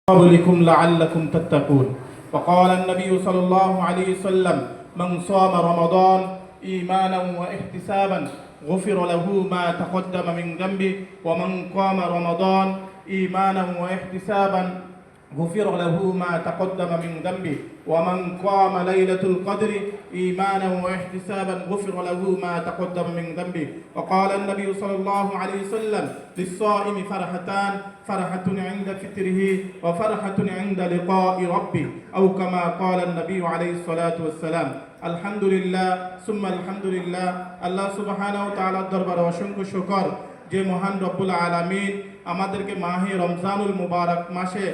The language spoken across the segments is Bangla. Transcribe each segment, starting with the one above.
قبلكم لعلكم تتقون. وقال النبي صلى الله عليه وسلم: من صام رمضان إيمانا واحتسابا غفر له ما تقدم من ذنبه ومن قام رمضان إيمانا واحتسابا غفر له ما تقدم من ذنبه ومن قام ليلة القدر إيمانا واحتسابا غفر له ما تقدم من ذنبه. وقال النبي صلى الله عليه وسلم: للصائم فرحتان، فرحة عند فطره وفرحة عند لقاء ربه، أو كما قال النبي عليه الصلاة والسلام. আলহামদুলিল্লাহ সুম্মা আলহামদুলিল্লাহ। আল্লাহ সুবহানাহু ওয়া তাআলার দরবারে অসংখ্য শুকর যে মহান রব্বুল আলামিন আমাদেরকে মাহে রমজানুল মুবারক মাসে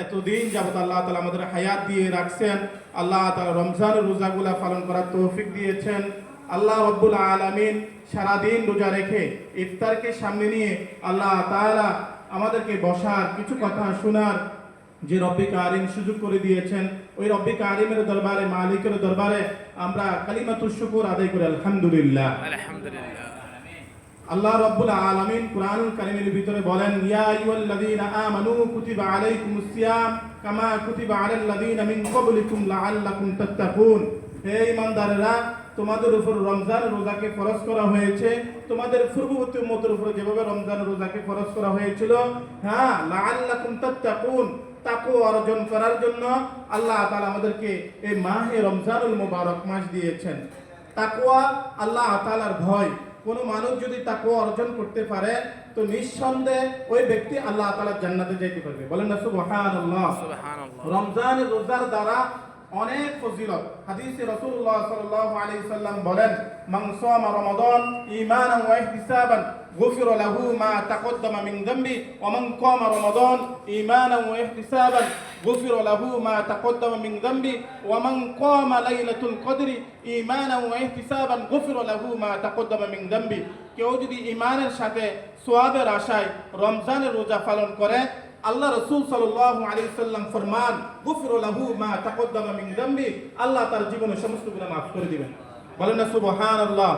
এতদিন যাবত আল্লাহ তাআলা আমাদের হায়াত দিয়ে রাখছেন। আল্লাহ তাআলা রমজানের রোজাগুলা পালন করার তৌফিক দিয়েছেন। আল্লাহ রব্বুল আলামিন সারাদিন রোজা রেখে ইফতারকে সামনে নিয়ে আল্লাহ তাআলা আমাদেরকে বসার কিছু কথা শোনার যে রব্বি কারিম সুযোগ করে দিয়েছেন, ওই রব্বি কারিমের দরবারে, মালিকের দরবারে আমরা কালিমাতুশ শুকর আদায় করি আলহামদুলিল্লাহ। আল্লাহ রাব্বুল আলামিন কুরআনুল কারীমের ভিতরে বলেন: ইয়া আইয়ুহাল্লাযীনা আমানু কুতিবা আলাইকুমুস সিয়াম কামা কুতিবা আলাল লাযীনা মিন ক্বাবলিকুম লাআল্লাকুম তাত্তাকুন। হে ঈমানদাররা, তোমাদের উপর রমজান রোজাকে ফরজ করা হয়েছে, তোমাদের পূর্ববর্তী উম্মতের উপর যেভাবে রমজান রোজাকে ফরজ করা হয়েছিল, হ্যাঁ, লাআল্লাকুম তাত্তাকুন, তাকওয়া অর্জন করার জন্য আল্লাহ তাআলা আমাদেরকে এই মাহে রমজানুল মুবারক মাস দিয়েছেন। তাকওয়া, আল্লাহ তাআলার ভয়। কোন মানুষ যদি তাকওয়া অর্জন করতে পারে তো নিঃসন্দেহে ওই ব্যক্তি আল্লাহ তাআলার জান্নাতে যেতে পারবে। বলেন না সুবহানাল্লাহ। সুবহানাল্লাহ। রমজানের রোজার দ্বারা অনেক ফজিলত। হাদিসে রাসূলুল্লাহ সাল্লাল্লাহু আলাইহি ওয়াসাল্লাম বলেন: মান সামা রমাদান ঈমানান ওয়া ইহতিসাবান গুফিরা লাহু মা তাকদ্দামা মিন যামবি ওয়া মান কামা রমাদান ঈমানান ওয়া ইহতিসাবান গুফিরা লাহু মা তাকদ্দামা মিন যামবি ওয়া মান কামা লাইলাতুল কদরি ঈমানান ওয়া ইহতিসাবান গুফিরা লাহু মা তাকদ্দামা মিন যামবি। কেউ যদি ঈমানের সাথে সওয়াবের আশায় রমজানের রোজা পালন করে, আল্লাহ রাসূল সাল্লাল্লাহু আলাইহি ওয়াসাল্লাম ফরমান: গুফিরা লাহু মা তাকদ্দামা মিন যামবি, আল্লাহ তার জীবনের সমস্ত গুনাহ মাফ করে দিবেন। বলেন না সুবহানাল্লাহ।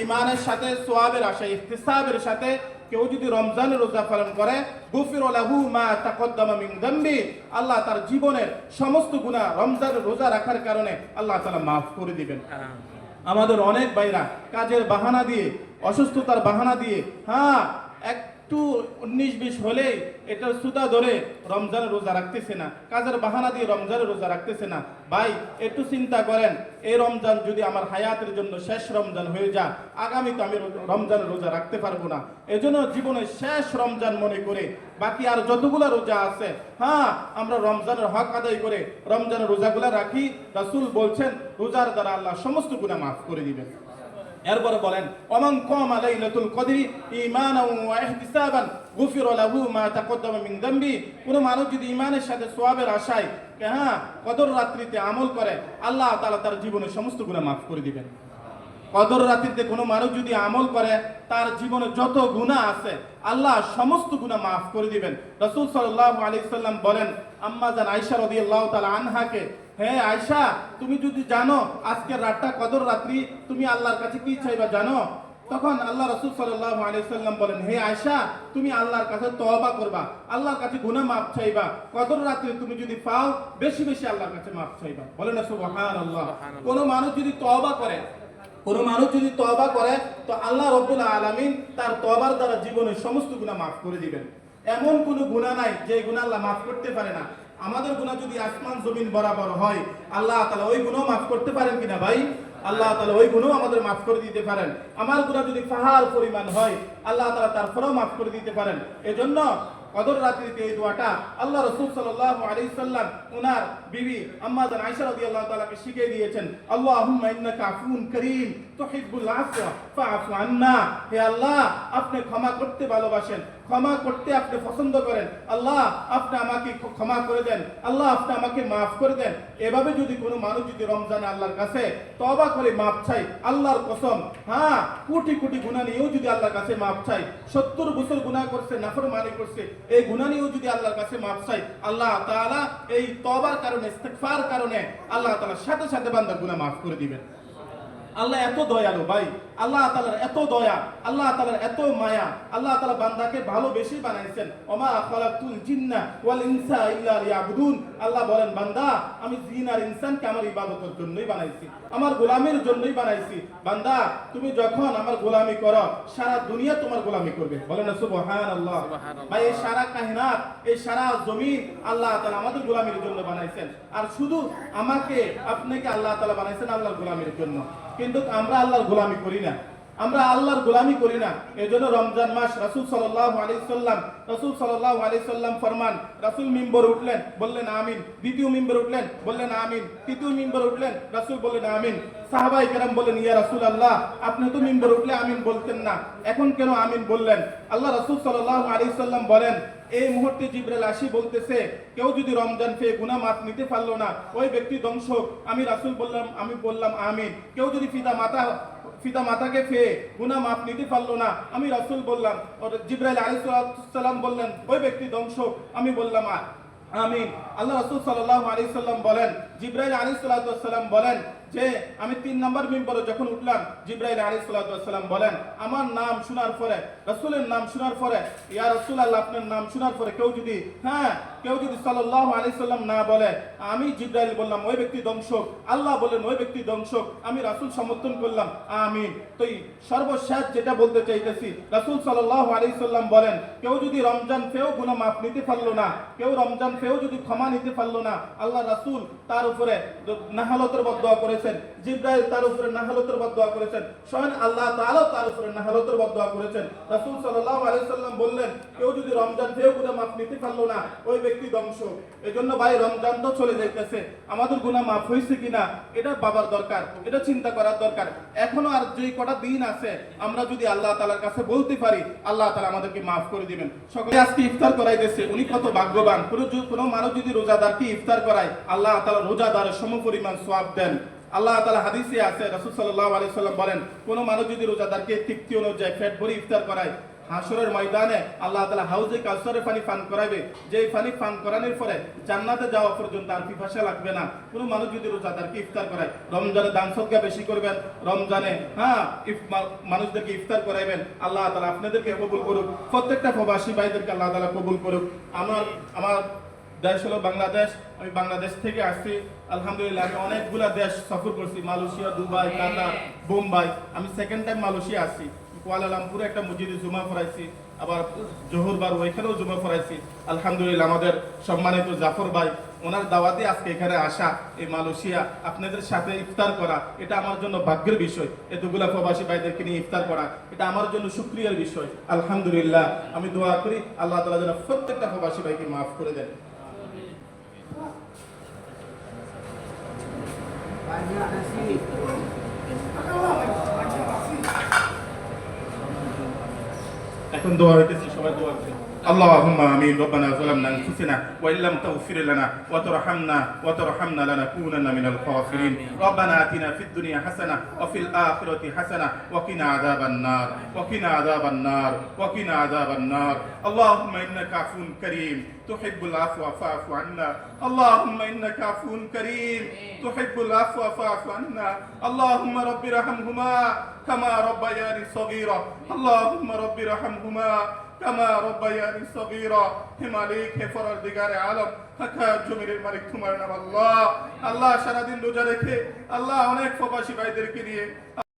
ঈমানের সাথে সওয়াবের আশায়, ইহতিসাবের সাথে কেউ যদি রমজানের রোজা পালন করে, গুফিরা লাহু মা তাকদ্দামা মিন যামবি, আল্লাহ তার জীবনের সমস্ত গুনাহ রমজানের রোজা রাখার কারণে আল্লাহ তাআলা মাফ করে দিবেন। আমাদের অনেক ভাইরা কাজের বাহানা দিয়ে, অসুস্থতার বাহানা দিয়ে, হ্যাঁ, একটু 19-20 হলেই এটা সুতা ধরে রমজানের রোজা রাখতেছে না, কাজের বাহানা দিয়ে রমজানের রোজা রাখতেছে না। ভাই, একটু চিন্তা করেন, এই রমজান যদি আমার হায়াতের জন্য শেষ রমজান হয়ে যায়, আগামী তো আমি রমজানের রোজা রাখতে পারবো না। এজন্য জীবনের শেষ রমজান মনে করে বাকি আর যতগুলো রোজা আছে, হ্যাঁ, আমরা রমজানের হক আদায় করে রমজানের রোজাগুলা রাখি। রাসূল বলছেন রোজার দ্বারা আল্লাহ সমস্ত গুনাহ মাফ করে দিবেন। এরপরে বলেন: ওমান কামা লাইলাতুল কদরি ঈমানান ওয়া ইহতিসাবান গুফিরা লাহু মা তাকদ্দামা মিন যামবি। কোন মানুষ যদি ঈমানের সাথে সওয়াবের আশায়, হ্যাঁ, কদর রাত্রিতে আমল করে, আল্লাহ তাআলা তার জীবনের সমস্ত গুনাহ মাফ করে দিবেন। কদর রাত্রিতে কোনো মানুষ যদি আমল করে, তার জীবনে যত গুনাহ আছে আল্লাহ সমস্ত গুনাহ মাফ করে দিবেন। রাসূল সাল্লাল্লাহু আলাইহি ওয়াসাল্লাম বলেন আম্মা জান আয়েশা রাদিয়াল্লাহু তাআলা আনহাকে: হে আয়েশা, তুমি যদি জানো আজকের রাতটা কদর রাত্রি, তুমি আল্লাহর কাছে কি চাইবা জানো? তখন আল্লাহ রাসূল সাল্লাল্লাহু আলাইহি ওয়াসাল্লাম বলেন: হে আয়েশা, তুমি আল্লাহর কাছে তওবা করবা, আল্লাহর কাছে গুনাহ মাফ চাইবা, কদর রাতে তুমি যদি পাও বেশি বেশি আল্লাহর কাছে মাফ চাইবা। বলেন না সুবহানাল্লাহ। কোন মানুষ যদি তওবা করে, কোন মানুষ যদি তওবা করে, তো আল্লাহ রাব্বুল আলামিন তার তওবার দ্বারা জীবনের সমস্ত গুনাহ মাফ করে দিবেন। এমন কোন গুনাহ নাই যে গুনাহ আল্লাহ মাফ করতে পারে না। আমাদের গুনাহ যদি আসমান জমিন বরাবর হয়, আল্লাহ তাআলা ওই গুনাহ মাফ করতে পারেন কিনা ভাই? আল্লাহ তাআলা ওই গুনাহ আমাদের মাফ করে দিতে পারেন। আমার গুনাহ যদি পাহাড় পরিমাণ হয়, আল্লাহ তাআলা তারপরেও মাফ করে দিতে পারেন। এজন্য কদর রাত্রিতে এই দোয়াটা আল্লাহ রাসূল সাল্লাল্লাহু আলাইহি সাল্লাম ওনার বিবি আম্মা জান আয়েশা রাদিয়াল্লাহু তাআলাকে শিখিয়ে দিয়েছেন: আল্লাহুম্মা ইন্নাকা আফুন কারীম তুহিব্বুল আফওয়া ফাআফু আন্না। হে আল্লাহ, আপনি ক্ষমা করতে ভালোবাসেন, ক্ষমা করতে আপনি পছন্দ করেন। আল্লাহ, আপনি আমাকে ক্ষমা করে দেন, আল্লাহ আপনি আমাকে মাফ করে দেন। এভাবে যদি কোনো মানুষ যদি রমজানে আল্লাহর কাছে তওবা করে মাফ চাই, আল্লাহর কসম, হ্যাঁ, কোটি কোটি গুনাহ নিয়েও যদি আল্লাহর কাছে মাফ চাই, 70 বছর গুনাহ করছে, নাফরমানি করছে, এই গুনাহ নিয়েও যদি আল্লাহর কাছে মাফ চাই, আল্লাহ তাআলা এই তওবার কারণে, ইস্তিগফার কারণে আল্লাহ তাআলা সাথে সাথে বান্দার গুনাহ মাফ করে দিবেন। আল্লাহ এত দয়ালু ভাই, আল্লাহ তাআলার এত দয়া, আল্লাহ তাআলার এত মায়া, আল্লাহ তাআলা বান্দাকে ভালোবেসে বানাইছেন। ওমা খালাকতুল জিন্না ওয়াল ইনসা ইল্লা লিয়াবুদুন। আল্লাহ বলেন বান্দা আমি জিন আর ইনসানকে আমার ইবাদতের জন্যই বানাইছি, আমার গোলামির জন্যই বানাইছি। বান্দা তুমি যখন আমার গোলামি করো সারা দুনিয়া তোমার গোলামি করবে। বলেন না সুবহানাল্লাহ। ভাই এই সারা কায়নাত, এই সারা জমিন আল্লাহ তাআলা আমাদের গোলামির জন্য বানাইছেন। আর শুধু আমাকে আপনাকে আল্লাহ তাআলা বানাইছেন আল্লাহর গোলামির জন্য। কিন্তু আমরা আল্লাহর গোলামি করি না, আমরা আল্লাহর গোলামি করি না। এজন্য রমজান মাস রাসূল সাল্লাল্লাহু আলাইহি সাল্লাম ফরমান, রাসূল মিম্বরে উঠলেন বললেন আমিন, দ্বিতীয় মিম্বরে উঠলেন বললেন আমিন, তৃতীয় মিম্বরে উঠলেন রাসূল বললেন আমিন। সাহাবায়ে কেরাম বললেন ইয়া রাসূলুল্লাহ আপনি তো মিম্বরে উঠলে আমিন বলতেন না, এখন কেন আমিন বললেন? আল্লাহ রাসূল সাল্লাল্লাহু আলাইহি সাল্লাম বলেন এই মুহূর্তে জিবরাইল আসি বলতেছে কেউ যদি রমজান পেয়ে গুনাহ মাফ নিতে পারলো না ওই ব্যক্তি ধ্বংস। আমি রাসূল বললাম আমিন। কেউ যদি পিতা মাতাকে পেয়ে গুনাহ মাফ নিতে পারলো না, আমি রাসূল বললাম, জিবরাইল আলাইহিস সালাম বললেন ওই ব্যক্তি ধ্বংস। আমি বললাম আমিন। আল্লাহ রাসূল সাল্লাল্লাহু আলাইহি সাল্লাম বলেন, জিবরাইল আলাইহিস সালাম বলেন যে আমি 3 নম্বর মিম্বরে যখন উঠলাম জিবরাইল আলাইহিস সালাম বলেন আমার নাম শোনার পরে, রাসূলের নাম শোনার পরে, ইয়া রাসূলুল্লাহ আপনার নাম শোনার পরে কেউ যদি সাল্লাল্লাহু আলাইহি সাল্লাম না বলে, আমি জিবরাইল বললাম ওই ব্যক্তি ধ্বংস। আল্লাহ বলেন ওই ব্যক্তি ধ্বংস। আমি রাসূল সমর্থন করলাম আমিন। তো সর্বশেষ যেটা বলতে চাইতেছি, রাসূল সাল্লাল্লাহু আলাইহি সাল্লাম বলেন কেউ যদি রমজান পেয়েও গুনাহ মাফ নিতে পারলো না, কেউ রমজান পেয়েও যদি ক্ষমা নিতে পারলো না, আল্লাহ রাসূল তার উপরে নাহালতের বদদোয়া করেছেন, জিবরাইল তার উপরে নাহালতের বদদোয়া করেছেন, স্বয়ং আল্লাহ তাআলা তার উপরে নাহালতের বদদোয়া করেছেন। রাসূল সাল্লাল্লাহু আলাইহি সাল্লাম বললেন কেউ যদি রমজান পেয়েও গুনাহ মাফ নিতে পারলো না ওই ব্যক্তি ধ্বংস। এজন্য ভাই রমজান তো চলে যাইতেছে, আমাদের গুনাহ মাফ হইছে কিনা এটা ভাবার দরকার, এটা চিন্তা করার দরকার। এখনো আর যে কটা দিন আছে আমরা যদি আল্লাহ তাআলার কাছে বলতে পারি আল্লাহ তাআলা আমাদেরকে মাফ করে দিবেন। সকলে আজকে ইফতার করাইতেছে, উনি কত ভাগ্যবান। কোনো মানুষ যদি রোজাদারকে ইফতার করায় আল্লাহ তাআলা রোজাদারের সমপরিমাণ সওয়াব দেন। আল্লাহ তাআলা হাদিসে আছে, রাসূল সাল্লাল্লাহু আলাইহি সাল্লাম বলেন কোন মানুষ যদি রোজাদারকে তৃপ্তি অনুযায়ী পেট ভরে ইফতার করায় হাসরের ময়দানে আল্লাহ তাআলা হাউজে কাউসারের পানি পান করাবে, যে পানি পান করানোর পরে জান্নাতে যাওয়া পর্যন্ত আর পিপাসা লাগবে না। কোন মানুষ যদি রোজাদারকে ইফতার করায়, রমজানে দান সদকা বেশি করবেন, রমজানে মানুষদেরকে ইফতার করাইবেন। আল্লাহ তাআলা আপনাদেরকে কবুল করুক, প্রত্যেকটা প্রবাসী ভাইদেরকে আল্লাহ তাআলা কবুল করুক। আমার দেশ হলো বাংলাদেশ, আমি বাংলাদেশ থেকে আসছি। আলহামদুলিল্লাহ আমি অনেকগুলা দেশ সফর করছি, মালয়েশিয়া, দুবাই, কাতার, বোম্বাই। আমি সেকেন্ড টাইম মালয়েশিয়া আসছি। কুয়ালালামপুরে একটা মসজিদে জুমা পড়াইছি, আবার জোহরবার ওইখানেও জুমা পড়াইছি। আলহামদুলিল্লাহ আমাদের সম্মানিত জাফর ভাই ওনার দাওয়াতে আজকে এখানে আসা, এই মালয়েশিয়া আপনাদের সাথে ইফতার করা এটা আমার জন্য ভাগ্যের বিষয়। এতগুলা প্রবাসী ভাইদেরকে নিয়ে ইফতার করা এটা আমার জন্য শুকরিয়ার বিষয়। আলহামদুলিল্লাহ আমি দোয়া করি আল্লাহ তাআলা যেন প্রত্যেকটা প্রবাসী ভাইকে মাফ করে দেন। এখন দোয়া হইতেছে, সবাই দোয়া করুন। اللهم آمين. ربنا ظلمنا أنفسنا وإن لم تغفر لنا وترحمنا لنكونن من الخاسرين. ربنا آتنا في الدنيا حسنة وفي الآخرة حسنة وقنا عذاب النار. اللهم إنك عفو كريم تحب العفو فاعف عنا. اللهم إنك عفو كريم تحب العفو فاعف عنا. اللهم رب ارحمهما كما ربياني صغيرا. اللهم رب ارحمهما كما ربياني صغيرا. হে মালিক, হে পরওয়ারদিগারে আলম, জমিনের মালিক তোমার নাম আল্লাহ। আল্লাহ সারাদিন রোজা রেখে আল্লাহ অনেক প্রবাসী ভাইদেরকে নিয়ে